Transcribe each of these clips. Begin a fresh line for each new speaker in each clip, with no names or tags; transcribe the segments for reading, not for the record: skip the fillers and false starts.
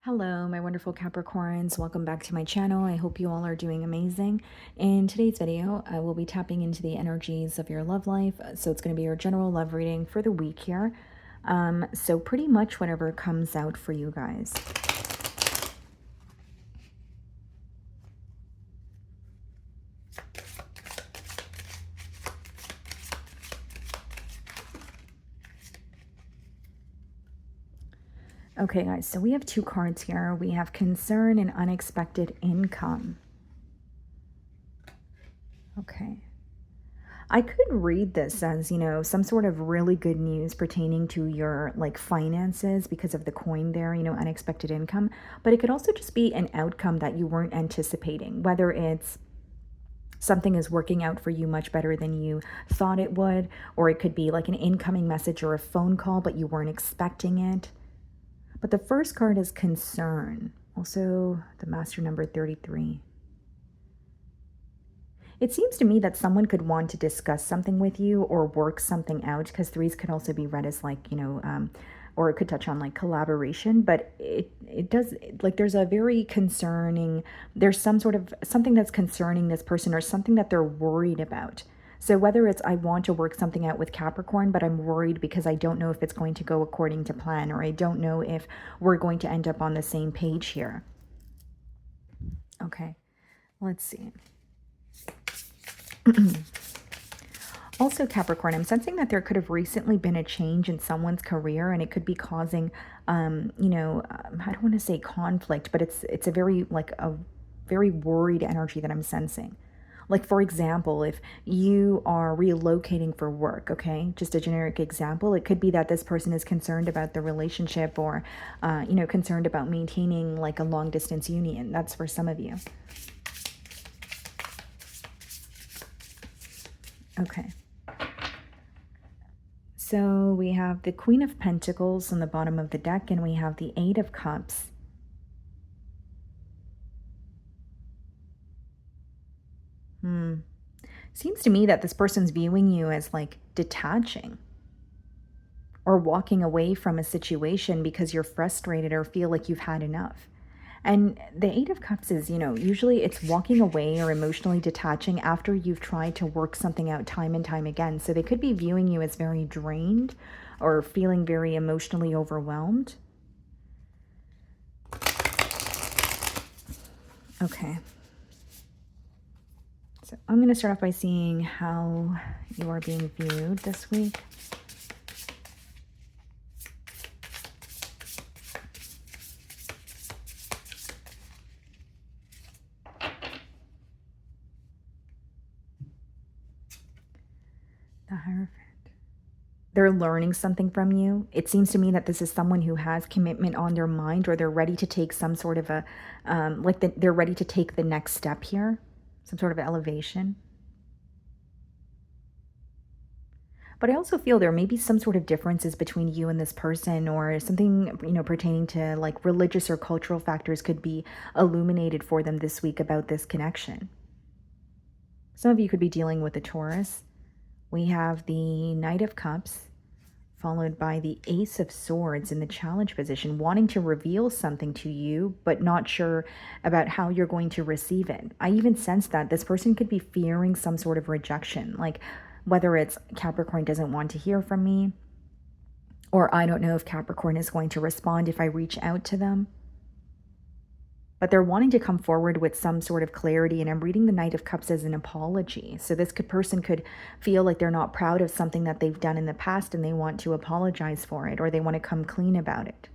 Hello, my wonderful Capricorns. Welcome back to my channel. I hope you all are doing amazing. In today's video, I will be tapping into the energies of your love life. So it's going to be your general love reading for the week here. So pretty much whatever comes out for you guys. Okay, guys, so we have two cards here. We have concern and unexpected income. Okay. I could read this as, some sort of really good news pertaining to your like finances because of the coin there, unexpected income. But it could also just be an outcome that you weren't anticipating, whether it's something is working out for you much better than you thought it would, or it could be like an incoming message or a phone call, but you weren't expecting it. But the first card is concern. Also, the master number 33. It seems to me that someone could want to discuss something with you or work something out, because threes could also be read as like, or it could touch on like collaboration, but it does, like there's a very concerning, there's some sort of something that's concerning this person or something that they're worried about. So whether it's I want to work something out with Capricorn, but I'm worried because I don't know if it's going to go according to plan, or I don't know if we're going to end up on the same page here. Okay, let's see. Also, Capricorn, I'm sensing that there could have recently been a change in someone's career, and it could be causing, I don't want to say conflict, but it's a very very worried energy that I'm sensing. Like, for example, if you are relocating for work, okay, just a generic example, it could be that this person is concerned about the relationship, or, concerned about maintaining like a long distance union. That's for some of you. Okay. So we have the Queen of Pentacles on the bottom of the deck, and we have the Eight of Cups. Seems to me that this person's viewing you as like detaching or walking away from a situation because you're frustrated or feel like you've had enough. And the Eight of Cups is, usually it's walking away or emotionally detaching after you've tried to work something out time and time again. So they could be viewing you as very drained or feeling very emotionally overwhelmed. Okay. So I'm going to start off by seeing how you are being viewed this week. The Hierophant. They're learning something from you. It seems to me that this is someone who has commitment on their mind, or they're ready to take some sort of a, they're ready to take the next step here, some sort of elevation. But I also feel there may be some sort of differences between you and this person, or something, pertaining to like religious or cultural factors could be illuminated for them this week about this connection. Some of you could be dealing with a Taurus. We have the Knight of Cups, followed by the Ace of Swords in the challenge position, wanting to reveal something to you, but not sure about how you're going to receive it. I even sense that this person could be fearing some sort of rejection, like whether it's Capricorn doesn't want to hear from me, or I don't know if Capricorn is going to respond if I reach out to them. But they're wanting to come forward with some sort of clarity, and I'm reading the Knight of Cups as an apology. So this person could feel like they're not proud of something that they've done in the past, and they want to apologize for it, or they want to come clean about it.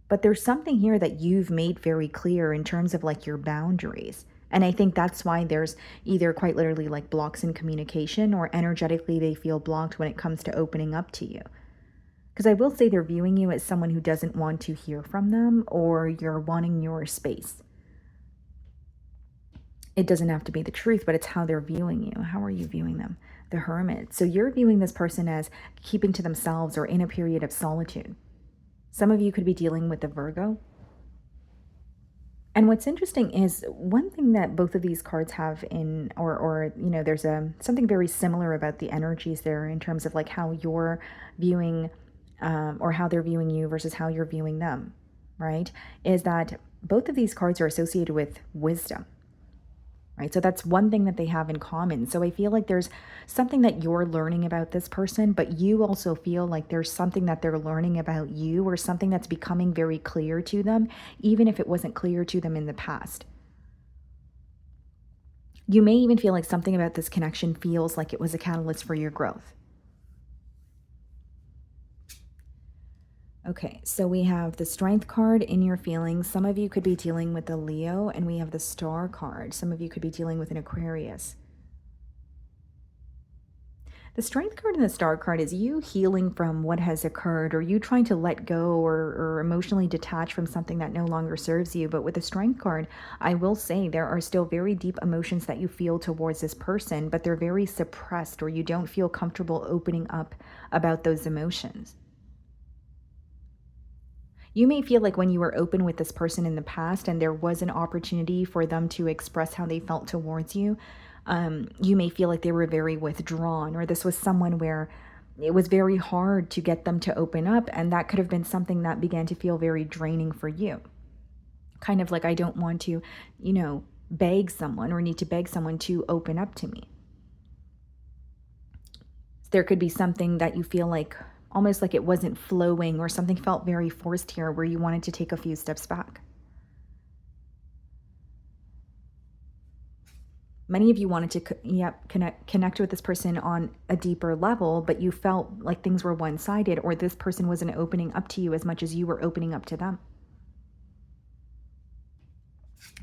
But there's something here that you've made very clear in terms of like your boundaries. And I think that's why there's either quite literally like blocks in communication, or energetically they feel blocked when it comes to opening up to you. Because I will say they're viewing you as someone who doesn't want to hear from them, or you're wanting your space. It doesn't have to be the truth, but it's how they're viewing you. How are you viewing them? The Hermit. So you're viewing this person as keeping to themselves or in a period of solitude. Some of you could be dealing with the Virgo. And what's interesting is one thing that both of these cards have in, or there's something very similar about the energies there in terms of like how you're viewing or how they're viewing you versus how you're viewing them, right? Is that both of these cards are associated with wisdom, right? So that's one thing that they have in common. So I feel like there's something that you're learning about this person, but you also feel like there's something that they're learning about you, or something that's becoming very clear to them, even if it wasn't clear to them in the past. You may even feel like something about this connection feels like it was a catalyst for your growth. Okay, so we have the Strength card in your feelings. Some of you could be dealing with a Leo, and we have the Star card. Some of you could be dealing with an Aquarius. The Strength card and the Star card is you healing from what has occurred, or you trying to let go, or emotionally detach from something that no longer serves you. But with the Strength card, I will say there are still very deep emotions that you feel towards this person, but they're very suppressed, or you don't feel comfortable opening up about those emotions. You may feel like when you were open with this person in the past and there was an opportunity for them to express how they felt towards you, you may feel like they were very withdrawn, or this was someone where it was very hard to get them to open up, and that could have been something that began to feel very draining for you. Kind of like, I don't want to, beg someone or need to beg someone to open up to me. There could be something that you feel like almost like it wasn't flowing, or something felt very forced here where you wanted to take a few steps back. Many of you wanted to connect with this person on a deeper level, but you felt like things were one-sided, or this person wasn't opening up to you as much as you were opening up to them.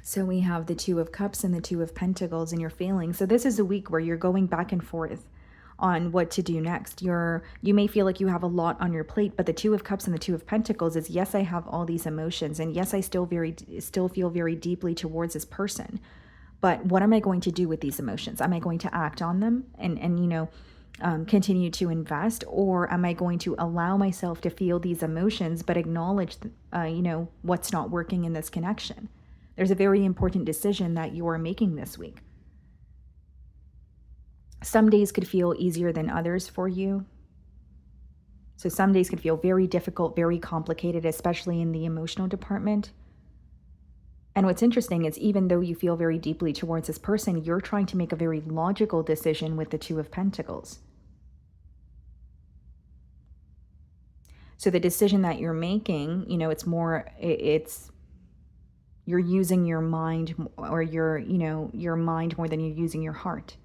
So we have the Two of Cups and the Two of Pentacles in your feelings. So this is a week where you're going back and forth on what to do next. You may feel like you have a lot on your plate, but the Two of Cups and the Two of Pentacles is, yes, I have all these emotions, and yes, I still feel very deeply towards this person. But what am I going to do with these emotions? Am I going to act on them and continue to invest, or am I going to allow myself to feel these emotions but acknowledge what's not working in this connection? There's a very important decision that you are making this week. Some days could feel easier than others for you. So some days could feel very difficult, very complicated, especially in the emotional department. And what's interesting is, even though you feel very deeply towards this person, you're trying to make a very logical decision with the Two of Pentacles. So the decision that you're making, you're using your mind, or your mind more than you're using your heart.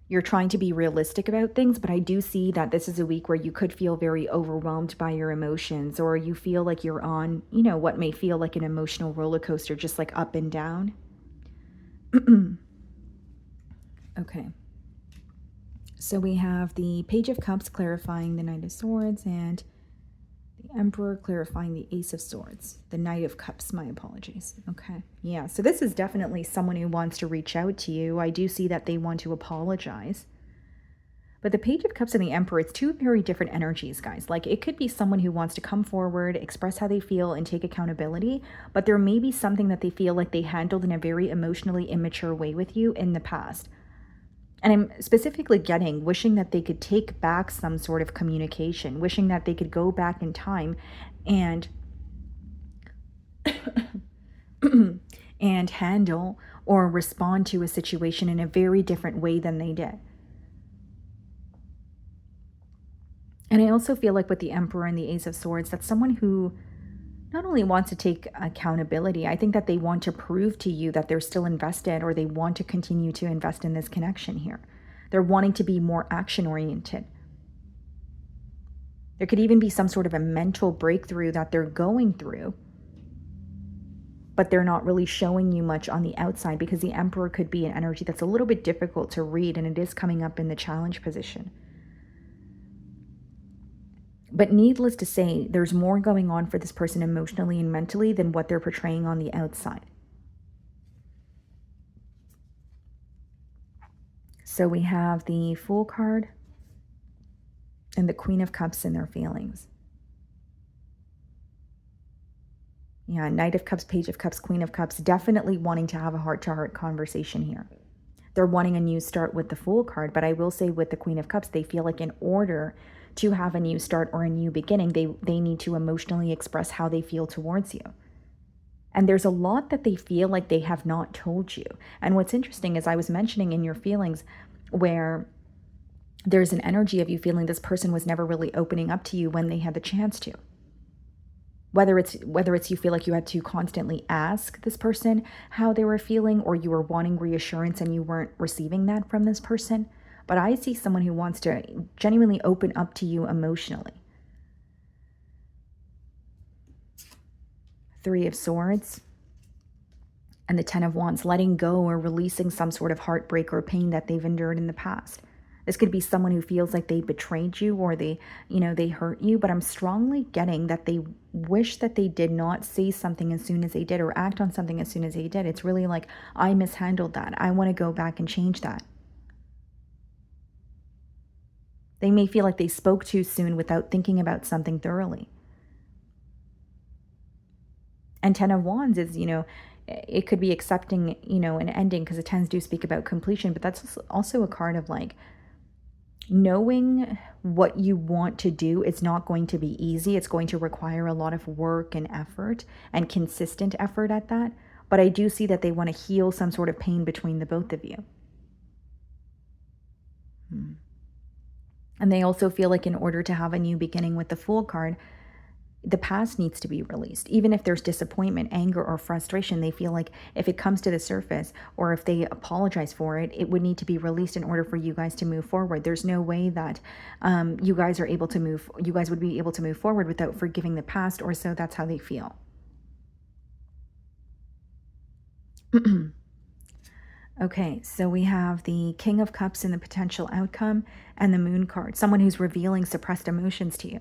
You're trying to be realistic about things, but I do see that this is a week where you could feel very overwhelmed by your emotions, or you feel like you're on, what may feel like an emotional roller coaster, just like up and down. Okay. So we have the Page of Cups clarifying the Knight of Swords, and the Emperor clarifying the Ace of Swords. The Knight of Cups, my apologies. Okay. Yeah, so this is definitely someone who wants to reach out to you. I do see that they want to apologize. But the Page of Cups and the Emperor, it's two very different energies, guys. Like, it could be someone who wants to come forward, express how they feel, and take accountability, but there may be something that they feel like they handled in a very emotionally immature way with you in the past. And I'm specifically wishing that they could take back some sort of communication, wishing that they could go back in time and and handle or respond to a situation in a very different way than they did. And I also feel like with the Emperor and the Ace of Swords, that's someone who not only wants to take accountability, I think that they want to prove to you that they're still invested, or they want to continue to invest in this connection here. They're wanting to be more action-oriented. There could even be some sort of a mental breakthrough that they're going through, but they're not really showing you much on the outside, because the Emperor could be an energy that's a little bit difficult to read, and it is coming up in the challenge position. But needless to say, there's more going on for this person emotionally and mentally than what they're portraying on the outside. So we have the Fool card and the Queen of Cups in their feelings. Yeah, Knight of Cups, Page of Cups, Queen of Cups, definitely wanting to have a heart-to-heart conversation here. They're wanting a new start with the Fool card, but I will say with the Queen of Cups, they feel like in order to have a new start or a new beginning, they need to emotionally express how they feel towards you. And there's a lot that they feel like they have not told you. And what's interesting is I was mentioning in your feelings where there's an energy of you feeling this person was never really opening up to you when they had the chance to. Whether it's you feel like you had to constantly ask this person how they were feeling, or you were wanting reassurance and you weren't receiving that from this person. But I see someone who wants to genuinely open up to you emotionally. Three of Swords and the Ten of Wands, letting go or releasing some sort of heartbreak or pain that they've endured in the past. This could be someone who feels like they betrayed you, or they hurt you, but I'm strongly getting that they wish that they did not say something as soon as they did, or act on something as soon as they did. It's really like, I mishandled that. I want to go back and change that. They may feel like they spoke too soon without thinking about something thoroughly. And Ten of Wands is, it could be accepting, an ending, because the tens do speak about completion, but that's also a card of like, knowing what you want to do is not going to be easy. It's going to require a lot of work and effort, and consistent effort at that. But I do see that they want to heal some sort of pain between the both of you. And they also feel like in order to have a new beginning with the Fool card, the past needs to be released. Even if there's disappointment, anger, or frustration, they feel like if it comes to the surface, or if they apologize for it, it would need to be released in order for you guys to move forward. There's no way that you guys would be able to move forward without forgiving the past, or so that's how they feel. Okay, so we have the King of Cups in the potential outcome, and the Moon card, someone who's revealing suppressed emotions to you.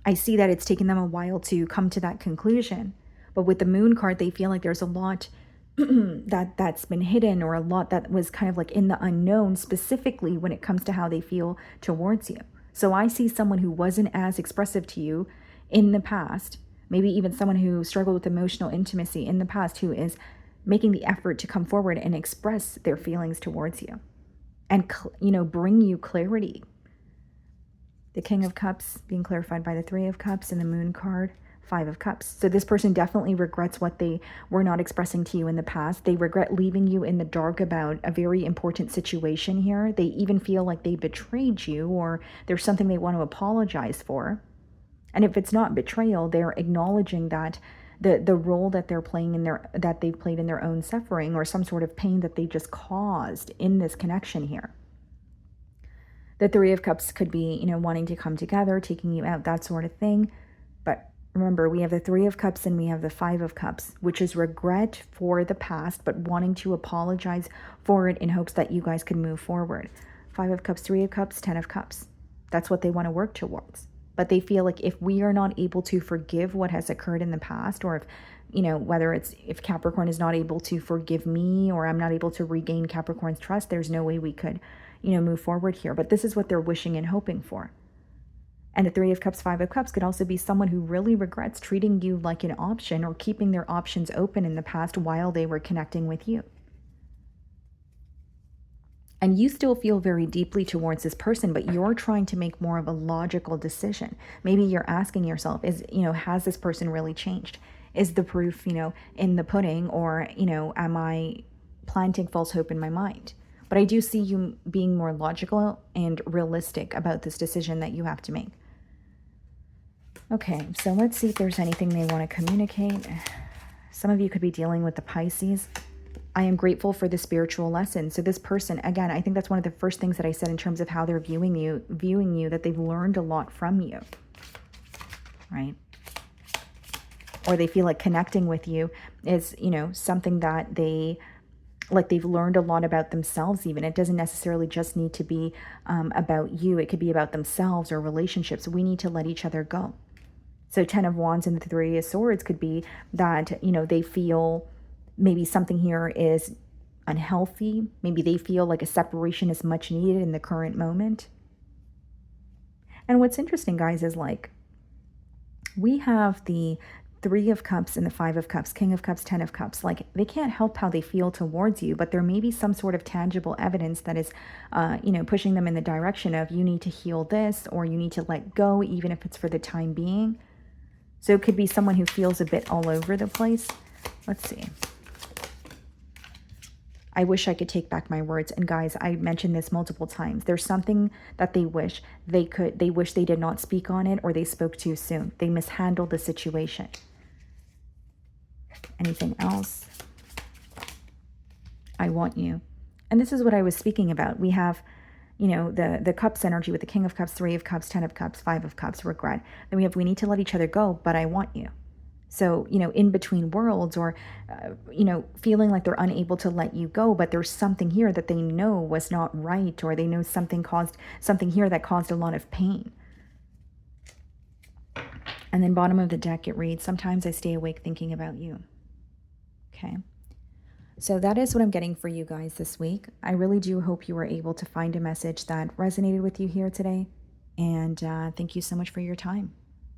I see that it's taken them a while to come to that conclusion. But with the Moon card, they feel like there's a lot that's been hidden, or a lot that was kind of like in the unknown, specifically when it comes to how they feel towards you. So I see someone who wasn't as expressive to you in the past, maybe even someone who struggled with emotional intimacy in the past, who is making the effort to come forward and express their feelings towards you and, bring you clarity. The King of Cups being clarified by the Three of Cups, and the Moon card, Five of Cups. So this person definitely regrets what they were not expressing to you in the past. They regret leaving you in the dark about a very important situation here. They even feel like they betrayed you, or there's something they want to apologize for. And if it's not betrayal, they're acknowledging that the role that they're playing that they've played in their own suffering, or some sort of pain that they just caused in this connection here. The Three of Cups could be, wanting to come together, taking you out, that sort of thing. But remember, we have the Three of Cups and we have the Five of Cups, which is regret for the past, but wanting to apologize for it in hopes that you guys can move forward. Five of Cups, Three of Cups, Ten of Cups. That's what they want to work towards. But they feel like if we are not able to forgive what has occurred in the past, or if Capricorn is not able to forgive me, or I'm not able to regain Capricorn's trust, there's no way we could move forward here. But this is what they're wishing and hoping for. And the Three of Cups, Five of Cups could also be someone who really regrets treating you like an option, or keeping their options open in the past while they were connecting with you. And you still feel very deeply towards this person, but you're trying to make more of a logical decision. Maybe you're asking yourself, has this person really changed? Is the proof, in the pudding, or, am I planting false hope in my mind? But I do see you being more logical and realistic about this decision that you have to make. Okay, so let's see if there's anything they want to communicate. Some of you could be dealing with the Pisces. I am grateful for the spiritual lesson. So this person, again, I think that's one of the first things that I said in terms of how they're viewing you, that they've learned a lot from you, right? Or they feel like connecting with you is, something that they've learned a lot about themselves even. It doesn't necessarily just need to be about you. It could be about themselves or relationships. We need to let each other go. So Ten of Wands and the Three of Swords could be that, they feel maybe something here is unhealthy. Maybe they feel like a separation is much needed in the current moment. And what's interesting, guys, is like we have the Three of Cups and the Five of Cups, King of Cups, Ten of Cups. Like, they can't help how they feel towards you, but there may be some sort of tangible evidence that is, pushing them in the direction of you need to heal this, or you need to let go, even if it's for the time being. So it could be someone who feels a bit all over the place. Let's see. I wish I could take back my words. And guys, I mentioned this multiple times. There's something that they wish they wish they did not speak on it, or they spoke too soon. They mishandled the situation. Anything else? I want you. And this is what I was speaking about. We have, the Cups energy with the King of Cups, Three of Cups, Ten of Cups, Five of Cups, regret. Then we need to let each other go, but I want you. So, in between worlds, or, feeling like they're unable to let you go, but there's something here that they know was not right, or they know something here that caused a lot of pain. And then bottom of the deck, it reads, sometimes I stay awake thinking about you. Okay. So that is what I'm getting for you guys this week. I really do hope you were able to find a message that resonated with you here today. And thank you so much for your time.